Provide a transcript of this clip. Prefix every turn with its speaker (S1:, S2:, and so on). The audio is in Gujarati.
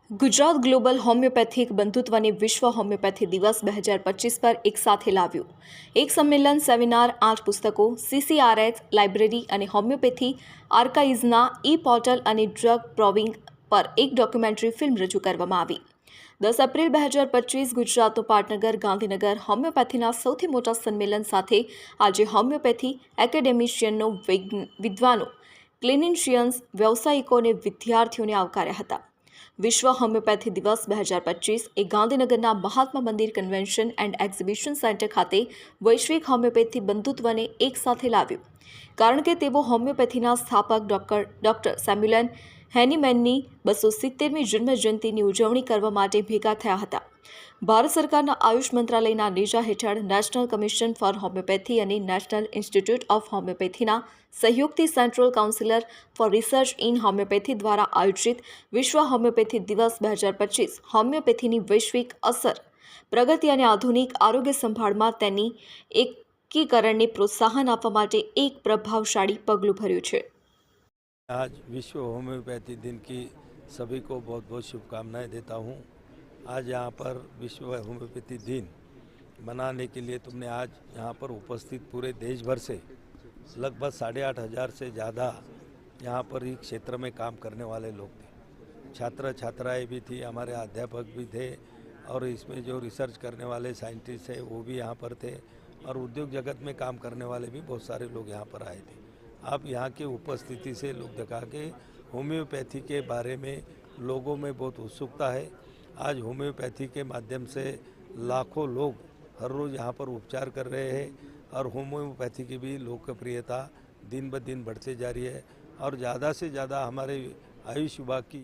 S1: ગુજરાત ગ્લોબલ હોમિયોપેથિક બંધુત્વને વિશ્વ હોમિયોપેથી દિવસ 2025 પર એક સાથે લાવ્યું। એક સંમેલન, સેમિનાર, 8 પુસ્તકો, CCRH લાઇબ્રેરી અને હોમિયોપેથી આર્કાઇવ્સના પોર્ટલ અને ડ્રગ પ્રોવિંગ પર એક ડોક્યુમેન્ટરી ફિલ્મ રજૂ કરવામાં આવી। 10 એપ્રિલ 2025 ગુજરાતનું પાટનગર ગાંધીનગર હોમિયોપેથીના સૌથી મોટા સંમેલન સાથે આજે હોમિયોપેથી એકેડેમિશિયનો, વિદ્વાનો, ક્લિનિશિયન્સ, વ્યવસાયિકો અને વિદ્યાર્થીઓને આવકાર્યા હતા। વિશ્વ હોમિયોપેથી દિવસ 2025 એ ગાંધીનગરના Mahatma Mandir convention and exhibition centre ખાતે વૈશ્વિક હોમિયોપેથી બંધુત્વને એક સાથે લાવ્યું, કારણ કે તેઓ હોમિયોપેથીના સ્થાપક ડૉક્ટર સેમ્યુએલ હેનીમેનની 270મી જન્મજયંતિની ઉજવણી કરવા માટે ભેગા થયા હતા। ભારત સરકારના આયુષ મંત્રાલયના નેજા હેઠળ નેશનલ કમિશન ફોર હોમિયોપેથી અને નેશનલ ઇન્સ્ટિટ્યૂટ ઓફ હોમિયોપેથીના સહયોગથી central council four research in homeopathy દ્વારા આયોજિત વિશ્વ હોમિયોપેથી દિવસ 2025 હોમિયોપેથીની વૈશ્વિક અસર, પ્રગતિ અને આધુનિક આરોગ્ય સંભાળમાં તેની એકીકરણને પ્રોત્સાહન આપવા માટે એક પ્રભાવશાળી પગલું ભર્યું છે।
S2: आज विश्व होम्योपैथी दिन की सभी को बहुत बहुत शुभकामनाएं देता हूं। आज यहाँ पर विश्व होम्योपैथी दिन मनाने के लिए तुमने आज यहाँ पर उपस्थित पूरे देश भर से लगभग 8,500 से ज़्यादा यहाँ पर इस क्षेत्र में काम करने वाले लोग थे। छात्र छात्राएं भी थी, हमारे अध्यापक भी थे और इसमें जो रिसर्च करने वाले साइंटिस्ट हैं वो भी यहाँ पर थे और उद्योग जगत में काम करने वाले भी बहुत सारे लोग यहाँ पर आए थे। आप यहाँ की उपस्थिति से लोग दिखा के होम्योपैथी के बारे में लोगों में बहुत उत्सुकता है। आज होम्योपैथी के माध्यम से लाखों लोग हर रोज़ यहाँ पर उपचार कर रहे हैं और होम्योपैथी की भी लोकप्रियता दिन ब दिन बढ़ते जा रही है और ज़्यादा से ज़्यादा हमारे आयुष विभाग की